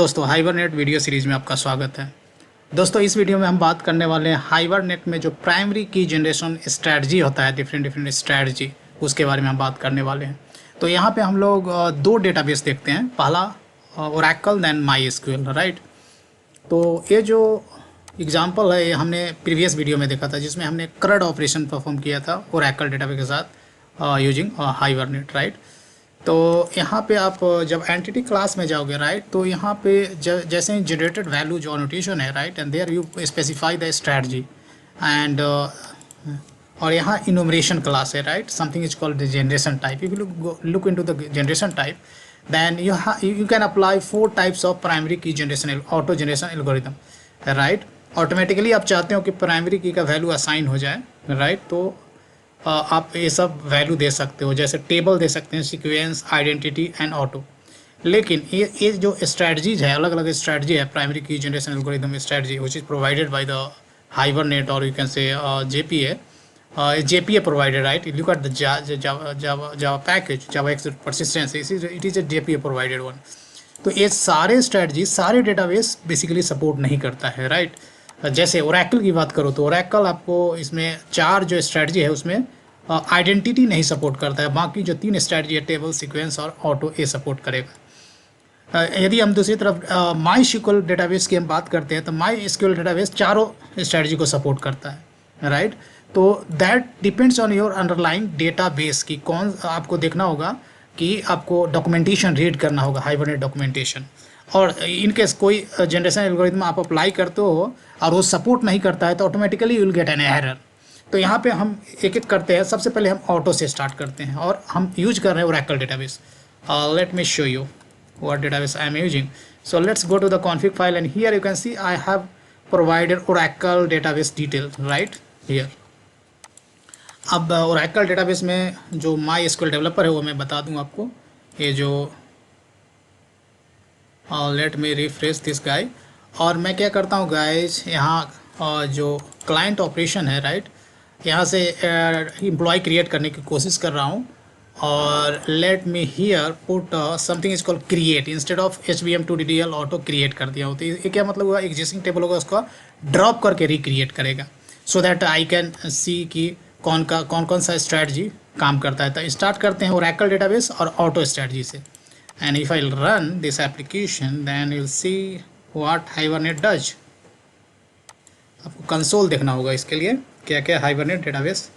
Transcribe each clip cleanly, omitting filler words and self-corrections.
दोस्तों, hibernate video series में आपका स्वागत है। दोस्तों, इस वीडियो में हम बात करने वाले हैं हाइबरनेट में जो प्राइमरी की जनरेशन स्ट्रैटेजी होता है, डिफरेंट स्ट्रैटेजी, उसके बारे में हम बात करने वाले हैं। तो यहाँ पे हम लोग दो डेटाबेस देखते हैं। पहला Oracle, then MySQL, right. तो ये जो एग्जाम्पल है ये हमने प्रीवियस वीडियो में देखा था, जिसमें हमने क्रड ऑपरेशन परफॉर्म किया था ओरेकल डेटाबेस के साथ यूजिंग हाइबरनेट, राइट। तो यहाँ पे आप जब एंटिटी क्लास में जाओगे, राइट, तो यहाँ पे जैसे ही जनरेटेड वैल्यू जो नोटेशन है, right, and there you specify the strategy and और यहाँ इनुमरेशन क्लास है, right, something is called the generation type. If you look into the generation type, then you can apply 4 types of primary key generation auto generation algorithm, right। Automatically आप चाहते हो कि primary की का value assign हो जाए, right, तो आप ये सब वैल्यू दे सकते हो, जैसे टेबल दे सकते हैं, सीक्वेंस, आइडेंटिटी एंड ऑटो। लेकिन ये जो स्ट्रैटेजीज है, अलग अलग स्ट्रैटेजी है primary key generation algorithm strategy, which is provided by the Hibernate और you can say JPA provided, right। You look at the Java package, Java X persistence, it is a JPA provided one। तो ये सारे strategy, सारे database basically support नहीं करता है, right. जैसे Oracle की बात करो तो ओरेकल आपको इसमें 4 जो स्ट्रैटेजी है उसमें आइडेंटिटी नहीं सपोर्ट करता है। बाकी जो 3 स्ट्रैटेजी है, टेबल, सीक्वेंस और ऑटो, ये सपोर्ट करेगा। यदि हम दूसरी तरफ माई एसक्यूएल डेटाबेस की हम बात करते हैं तो माई एसक्यूएल डेटाबेस चारों स्ट्रैटेजी को सपोर्ट करता है, राइट। तो that depends on your underlying database की कौन आपको देखना होगा कि आपको डॉक्यूमेंटेशन रीड करना होगा, हाइबरनेट डॉक्यूमेंटेशन। और इनकेस कोई जनरेशन एल्गोरिथम आप अप्लाई करते हो और वो सपोर्ट नहीं करता है तो automatically you will get an error. तो यहाँ पे हम एक एक करते हैं। सबसे पहले हम ऑटो से स्टार्ट करते हैं और हम यूज कर रहे हैं Oracle database. Let me show you what database I am using. So let's go to the config file and here you can see I have provided Oracle database detail, right here. अब Oracle database में जो माई SQL developer है वो मैं बता दूं आपको। ये जो लेट मी रिफ्रेश दिस गाय। और मैं क्या करता हूँ गाइज, यहाँ जो क्लाइंट ऑपरेशन है, राइट, यहाँ से एम्प्लॉय क्रिएट करने की कोशिश कर रहा हूँ। और let me here put something is called create instead of HBM2DDL auto create कर दिया हो। तो ये क्या मतलब हुआ, एग्जिस्टिंग टेबल होगा उसको ड्रॉप करके रिक्रिएट करेगा, सो दैट आई कैन सी कि कौन कौन सा स्ट्रैटेजी काम करता है। तो स्टार्ट करते हैं ओरेकल डेटाबेस और ऑटो स्ट्रैटेजी से। And if I run this application then you will see what Hibernate does. आपको कंसोल देखना होगा इसके लिए क्या क्या हाइबरनेट डेटाबेस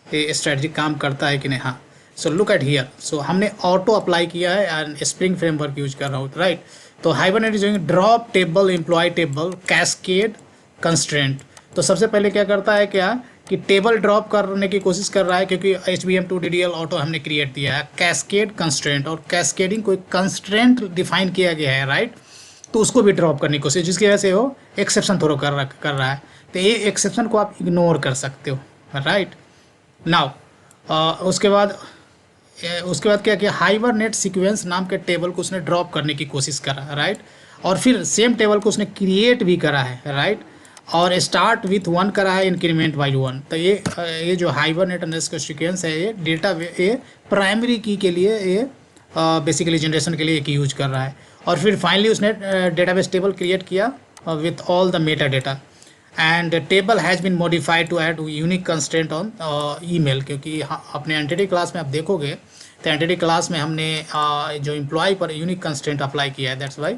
ये स्ट्रैटेजी काम करता है कि नहीं। हाँ, सो लुक एट हियर। सो हमने ऑटो अप्लाई किया है एंड स्प्रिंग फ्रेमवर्क यूज कर रहा हूँ, राइट। तो Hibernate is doing drop table, employee table, cascade, constraint. तो सबसे पहले क्या करता है क्या कि टेबल ड्रॉप करने की कोशिश कर रहा है, क्योंकि HBM2DDL ऑटो हमने क्रिएट दिया है। कैस्केड, कंस्ट्रेंट, और कैस्केडिंग कोई कंस्ट्रेंट डिफाइन किया गया है, राइट, तो उसको भी ड्रॉप करने की कोशिश, जिसकी वजह से वो एक्सेप्शन थ्रो कर रहा है। तो ये एक्सेप्शन को आप इग्नोर कर सकते हो, राइट। नाउ उसके बाद क्या किया, हाइबरनेट सीक्वेंस नाम के टेबल को उसने ड्रॉप करने की कोशिश करा, राइट। और फिर सेम टेबल को उसने क्रिएट भी करा है, राइट, और स्टार्ट विथ 1 करा है, इंक्रीमेंट बाई 1। तो ये जो हाइबरनेट अंडरस्कोर सीक्वेंस है, ये डेटा ये प्राइमरी की के लिए ये बेसिकली जनरेशन के लिए एक यूज कर रहा है। और फिर फाइनली उसने डेटाबेस टेबल क्रिएट किया with all the metadata and table has been modified to add unique constraint on email. क्योंकि अपने एंटिटी क्लास में आप देखोगे तो एंटिटी क्लास में हमने जो एम्प्लॉय पर यूनिक कंस्ट्रेंट अप्लाई किया है, that's why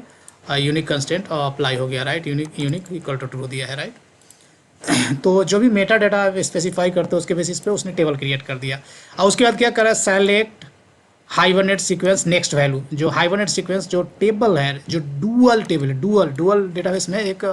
unique constant apply हो गया, right. Unique equal to true दिया है, राइट। तो जो भी मेटा डाटा स्पेसिफाई करते हो उसके बेसिस पे उसने टेबल क्रिएट कर दिया। और उसके बाद क्या करा, select hibernate sequence next value. जो हाइबरनेट सीक्वेंस जो टेबल है, जो डुअल टेबल है, डुअल डेटाबेस में एक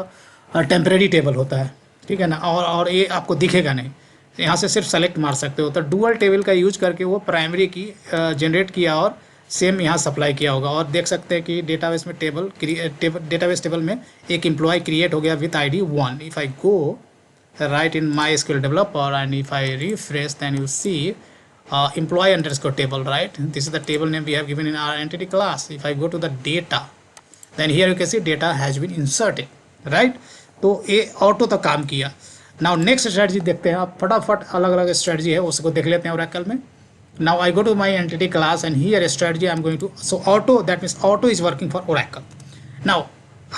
टेम्परेरी टेबल होता है, ठीक है ना। और ये आपको दिखेगा नहीं, यहाँ से सिर्फ सेलेक्ट मार सकते हो। तो डुअल टेबल का यूज करके वो प्राइमरी की जनरेट किया और सेम यहाँ सप्लाई किया होगा। और देख सकते हैं कि डेटाबेस में डेटाबेस टेबल में एक एम्प्लॉय क्रिएट हो गया with ID 1। If I go right in my SQL developer and if I refresh then you see employee underscore table, right. This is the table name we have given in our entity class. If I go to the data then here you can see data has been inserted, right. तो ये auto तक काम किया। Now next strategy देखते हैं। आप फटाफट अलग अलग स्ट्रैटेजी है उसको देख लेते हैं ओरेकल में। Now I go to my entity class, and here strategy I'm going to, so auto, that means auto is working for Oracle. Now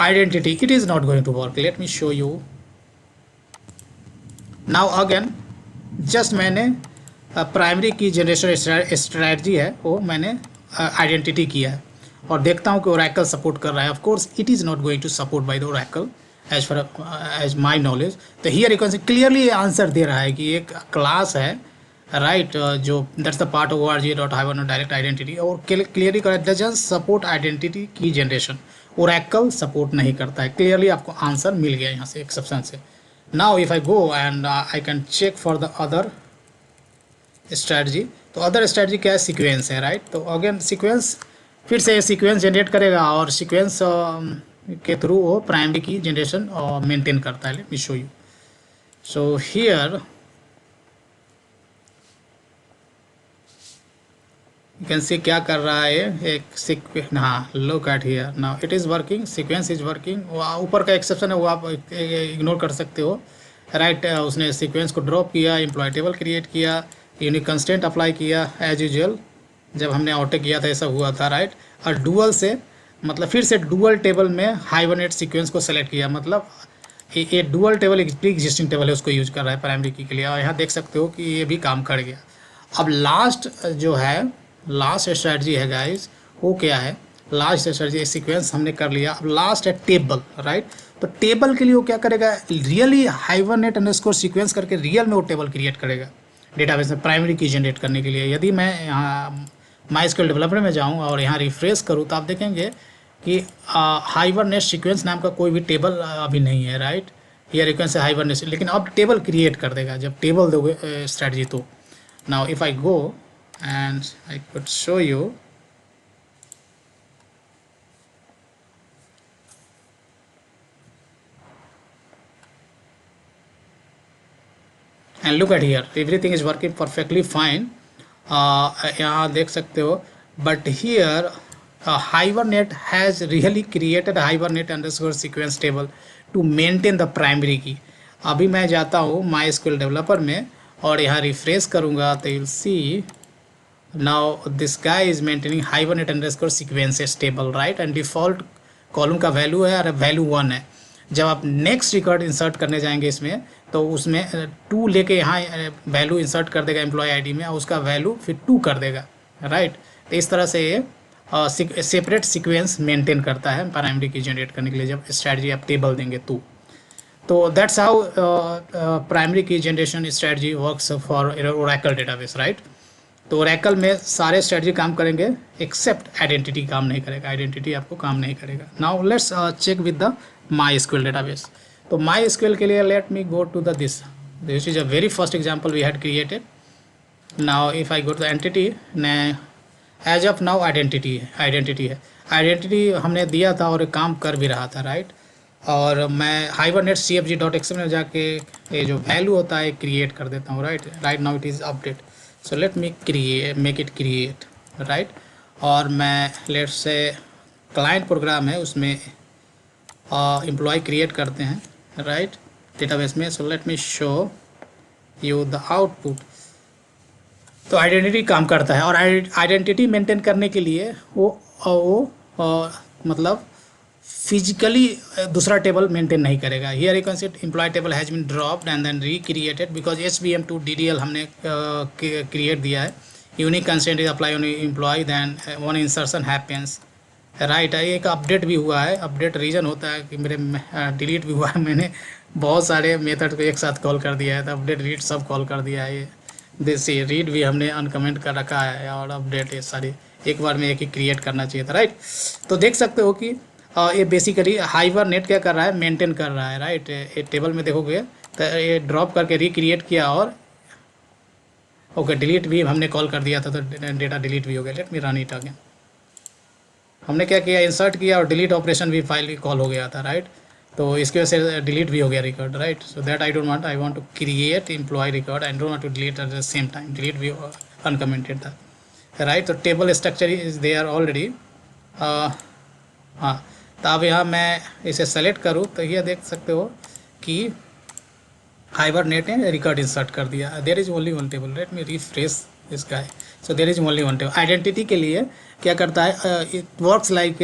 identity, it is not going to work. Let me show you. Now again, just मैंने primary key generation strategy है वो मैंने identity किया है, और देखता हूँ कि ओरेकल सपोर्ट कर रहा है. Of course it is not going to support by the Oracle as far as my knowledge. तो here you can see clearly answer दे रहा है कि एक क्लास है, राइट, जो that's the part of org.hibernate direct identity, और clearly correct doesn't support identity की जनरेशन. ओरेकल सपोर्ट नहीं करता है. क्लियरली आपको आंसर मिल गया यहाँ से एक्सेप्शन से. Now if I go and I can check for the other strategy, तो अदर स्ट्रेटजी क्या है, सीक्वेंस है, राइट. तो अगेन सीक्वेंस, फिर से सीक्वेंस जनरेट करेगा, और सीक्वेंस के थ्रू वो प्राइमरी की जनरेशन मेंटेन करता है. Late me show you. So here you can सी क्या कर रहा है एक सीक्वेंस. हाँ, look at here, now it is working, sequence is working. ऊपर का एक्सेप्शन है वो आप इग्नोर कर सकते हो, राइट. उसने सीक्वेंस को ड्रॉप किया, एम्प्लॉय टेबल क्रिएट किया, यूनिक कंस्टेंट अप्लाई किया एज यूजुअल. जब हमने ऑटो किया था ऐसा हुआ था, राइट. और डुअल से, मतलब फिर से डुअल टेबल में हाइबरनेट सीक्वेंस को सेलेक्ट किया, मतलब ये डुअल टेबल एग्जिस्टिंग टेबल है, उसको यूज कर रहा है प्राइमरी की के लिए. और यहाँ देख सकते हो कि ये भी काम कर गया. अब लास्ट जो है, लास्ट स्ट्रेटजी है गाइस, वो क्या है, लास्ट स्ट्रेटजी सीक्वेंस हमने कर लिया. अब लास्ट है टेबल, राइट. तो टेबल के लिए वो क्या करेगा, रियली हाइबरनेट अंडरस्कोर सीक्वेंस करके रियल में वो टेबल क्रिएट करेगा डेटाबेस में प्राइमरी की जनरेट करने के लिए. यदि मैं यहाँ माइस्क्यूएल डेवलपर में जाऊँ और यहाँ रिफ्रेश करूँ, तो आप देखेंगे कि हाइबरनेट सीक्वेंस नाम का कोई भी टेबल अभी नहीं है, राइट. हियर यू कैन से हाइबरनेट, लेकिन अब टेबल क्रिएट कर देगा जब टेबल दोगे स्ट्रेटजी. तो now if I go and I could show you, and look at here, everything is working perfectly fine. यहाँ देख सकते हो, but here Hibernate has really created Hibernate underscore sequence table to maintain the primary key. अभी मैं जाता हूँ MySQL developer में और यहाँ रिफ्रेश करूँगा, तो you'll see now this guy is maintaining Hibernate underscore sequences table, right. and default column का वैल्यू है और वैल्यू 1 है. जब आप नेक्स्ट रिकॉर्ड इंसर्ट करने जाएंगे इसमें, तो उसमें 2 लेके यहाँ वैल्यू इंसर्ट कर देगा एम्प्लॉय आईडी में, और उसका वैल्यू फिर 2 कर देगा, राइट. तो इस तरह से ये सेपरेट सीक्वेंस मेंटेन करता है प्राइमरी की जनरेट करने के लिए, जब स्ट्रेटजी आप टेबल देंगे तो that's how primary key generation strategy works for Oracle database, right. तो ओरेकल में सारे स्ट्रेटजी काम करेंगे एक्सेप्ट आइडेंटिटी काम नहीं करेगा, आइडेंटिटी आपको काम नहीं करेगा. Now let's check with the MySQL database. तो MySQL के लिए let me go to the this is a very first example we had created. Now if I go to the entity, as of now identity है, identity हमने दिया था और काम कर भी रहा था, राइट. और मैं हाइबरनेट cfg.xml में जाके ये जो वैल्यू होता है क्रिएट कर देता हूँ, right. Now it is update. So let me make it create, right. और मैं लेट से क्लाइंट प्रोग्राम है उसमें एम्प्लॉय क्रिएट करते हैं, राइट, डेटाबेस में. So let me show you the output. तो आइडेंटिटी काम करता है, और आइडेंटिटी मेंटेन करने के लिए वो मतलब फिजिकली दूसरा टेबल मेंटेन नहीं करेगा. Here you can see employee table has been dropped and then recreated because HBM2 DDL हमने क्रिएट दिया है. Unique constraint is apply on employee, then one insertion happens, right. एक अपडेट भी हुआ है. अपडेट रीजन होता है कि मेरे डिलीट भी हुआ है, मैंने बहुत सारे मेथड को एक साथ कॉल कर दिया है, तो अपडेट रीड सब कॉल कर दिया है. जैसे रीड भी हमने अनकमेंट कर रखा है, और अपडेट ये सारी एक बार में एक ही क्रिएट करना चाहिए था, राइट. तो देख सकते हो कि ये बेसिकली हाइबरनेट क्या कर रहा है, मेंटेन कर रहा है, राइट. ये टेबल में देखोगे तो ये ड्रॉप करके रिक्रिएट किया, और ओके डिलीट भी हमने कॉल कर दिया था, तो डेटा डिलीट भी हो गया. Late me run it again. हमने क्या किया, इंसर्ट किया और डिलीट ऑपरेशन भी फाइल कॉल हो गया था, राइट. तो इसकी वजह से डिलीट भी हो गया record, right. So that I don't want, I want to create employee record, I don't want to delete at the same time. Delete भी अनकमेंटेड था, राइट. तो table structure is there already. हाँ, तो अब यहाँ मैं इसे सेलेक्ट करूँ तो ये देख सकते हो कि हाइबरनेट ने रिकॉर्ड इंसर्ट कर दिया, there is only one table, let me refresh this guy. So there is only one table. Identity के लिए क्या करता है, it works like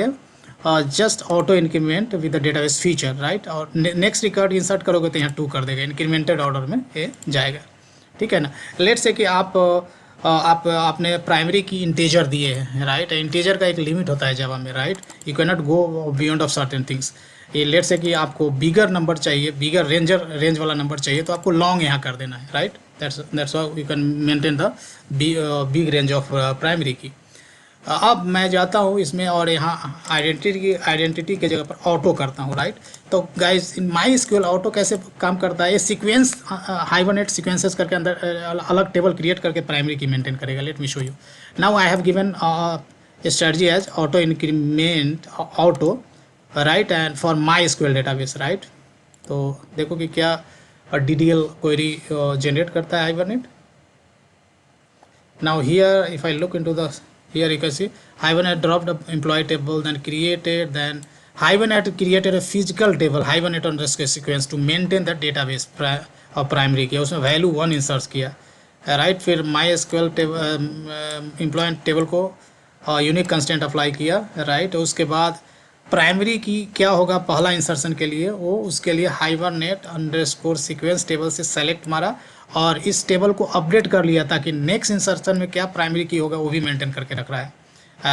just auto increment with the database feature, right. और next record insert करोगे तो यहाँ 2 कर देगा, इंक्रीमेंटेड ऑर्डर में ये जाएगा, ठीक है ना। लेट से कि आप आपने प्राइमरी की इंटीजर दिए हैं, राइट। इंटीजर का एक लिमिट होता है जावा में, right. You can not go beyond of certain things. ये लेट से कि आपको बिगर नंबर चाहिए, बिगर रेंज वाला नंबर चाहिए, तो आपको लॉन्ग यहाँ कर देना है, right. That's how you can maintain the big range of primary की। अब मैं जाता हूँ इसमें और यहाँ आइडेंटिटी के जगह पर ऑटो करता हूँ, राइट। तो guys in my SQL auto कैसे काम करता है, ये सीक्वेंस हाइबरनेट सीक्वेंसेस करके अंदर अलग टेबल क्रिएट करके प्राइमरी की मेंटेन करेगा। Let me show you. Now I have given strategy as auto increment auto, right, and for my SQL database, right. तो देखो कि क्या DDL क्वेरी जनरेट करता है Hibernate. Now here if I look into the, here you can see Hibernate dropped a employee table, then Hibernate created a physical table Hibernate underscore sequence to maintain that database primary किया, उसमें value 1 insert किया, right. फिर MySQL employ table को unique constant apply किया, right. उसके बाद primary की क्या होगा पहला इंसर्शन के लिए, वो उसके लिए हाइबरनेट अंडरस्कोर सीक्वेंस टेबल से सेलेक्ट मारा और इस टेबल को अपडेट कर लिया ताकि नेक्स्ट इंसर्शन में क्या प्राइमरी की होगा वो भी मेंटेन करके रख रहा है,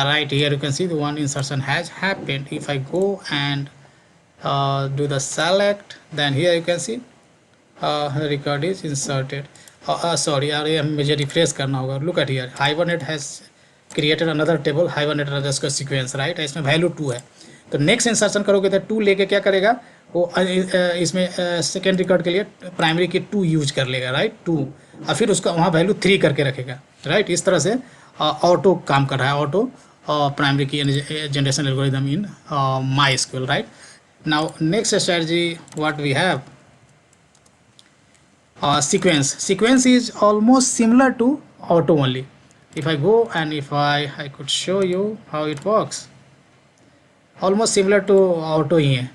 right. Here you can see the one insertion has happened. If I go and do the select, then here you can see record is inserted. Sorry यार, ये मुझे रिफ्रेश करना होगा। Look at here, Hibernate has created another table Hibernate underscore sequence, right. इसमें value 2 है, तो next insertion करोगे तो 2 लेके क्या करेगा वो, इसमें सेकेंड रिकॉर्ड के लिए प्राइमरी की 2 यूज कर लेगा, राइट, 2, और फिर उसका वहाँ वैल्यू 3 करके रखेगा, राइट। इस तरह से ऑटो काम कर रहा है, auto primary key generation algorithm in MySQL, right. Now next strategy what we have, sequence is almost similar to auto only. If I go and if I could show you how it works, almost similar to auto ही है।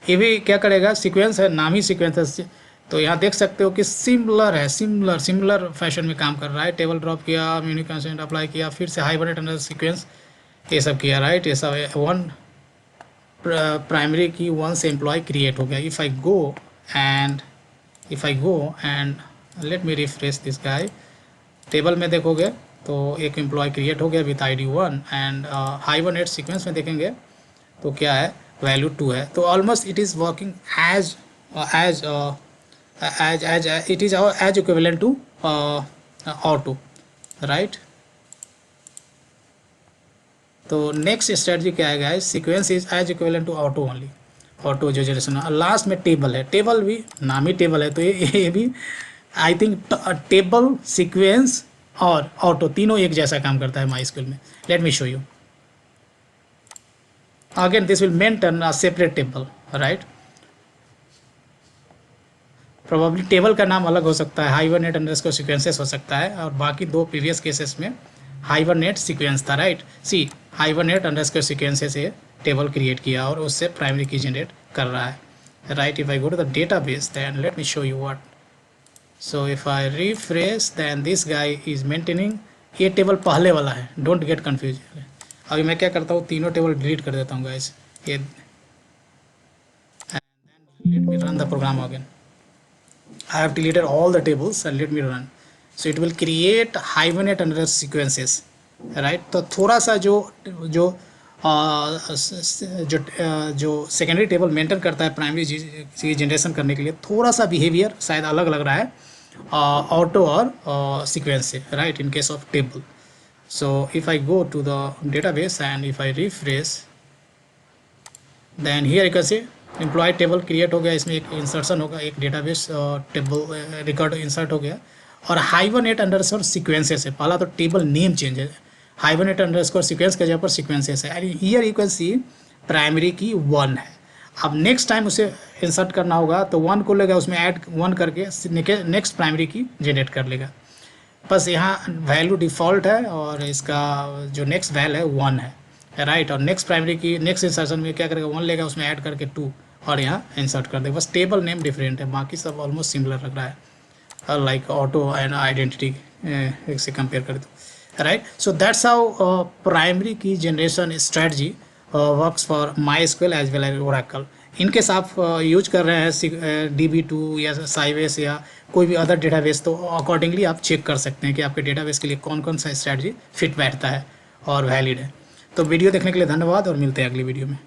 ये भी क्या करेगा, sequence है, नाम ही sequence है, तो यहाँ देख सकते हो कि सिमिलर है, सिमिलर फैशन में काम कर रहा है। टेबल ड्रॉप किया, यूनिक कंस्टेंट अप्लाई किया, फिर से हाइबरनेट अंडर सीक्वेंस ये सब किया, राइट। ये सब 1 प्राइमरी की 1 से एम्प्लॉय क्रिएट हो गया। If I go and let me refresh this guy, table में देखोगे तो एक एम्प्लॉय क्रिएट हो गया with ID 1 and Hibernate sequence में देखेंगे तो क्या है, वैल्यू 2 है। तो almost it is working as it is as equivalent to auto, right. तो नेक्स्ट स्ट्रेटजी क्या है guys, sequence is as equivalent to auto only, auto जो जनरेशन। लास्ट में टेबल है, टेबल भी नाम ही टेबल है, तो ये भी आई थिंक टेबल, सीक्वेंस और ऑटो तीनों एक जैसा काम करता है MySQL में। Late me show you again, this will maintain a separate table, right. Probably table का नाम अलग हो सकता है, हाइबरनेट अंडरस्कोर सीक्वेंसेस हो सकता है, और बाकी 2 प्रीवियस केसेस में हाइबरनेट सीक्वेंस था, right. See Hibernate underscore sequences से टेबल क्रिएट किया और उससे प्राइमरी की जनरेट कर रहा है, right. If I go to the database then let me show you what, so if I refresh then this guy is maintaining, ये table पहले वाला है, डोंट गेट कन्फ्यूज। अभी मैं क्या करता हूँ, तीनों टेबल डिलीट कर देता हूँ गाइस, ये let me run the program again. I have deleted all the tables and let me run. So it will create Hibernate under sequences, right? तो थोड़ा सा जो सेकेंडरी टेबल मेंटेन करता है प्राइमरी की जनरेशन करने के लिए, थोड़ा सा बिहेवियर शायद अलग लग रहा है ऑटो और सीक्वेंस से, right, in case of table. So if I go to the database and if I refresh then here you can see employee table create हो गया, इसमें एक इंसर्शन होगा, एक डेटाबेस टेबल रिकॉर्ड इंसर्ट हो गया, और हाइबरनेट अंडरस्कोर सीक्वेंसेस है। पहला तो टेबल नेम चेंज है, हाइबरनेट अंडरस्कोर सीक्वेंस के जगह पर सीक्वेंसेस है, and here you can C primary की 1 है। अब नेक्स्ट टाइम उसे इंसर्ट करना होगा तो 1 को लेगा, उसमें ऐड 1 करके नेक्स्ट प्राइमरी की जनरेट कर लेगा। बस यहाँ वैल्यू डिफ़ॉल्ट है और इसका जो नेक्स्ट वैल्यू है 1 है, राइट। और नेक्स्ट प्राइमरी की नेक्स्ट इंसर्शन में क्या करेगा, 1 लेगा, उसमें ऐड करके 2 और यहाँ इंसर्ट कर दे। बस टेबल नेम डिफरेंट है, बाकी सब ऑलमोस्ट सिमिलर लग रहा है, लाइक ऑटो एंड आइडेंटिटी से कंपेयर कर दो, right. So that's how primary key generation strategy works for MySQL as well as Oracle. In case आप यूज कर रहे हैं DB2 या साइबेस या कोई भी अदर डेटाबेस, तो अकॉर्डिंगली आप चेक कर सकते हैं कि आपके डेटाबेस के लिए कौन कौन सा स्ट्रेटजी फिट बैठता है और वैलिड है। तो वीडियो देखने के लिए धन्यवाद और मिलते हैं अगली वीडियो में।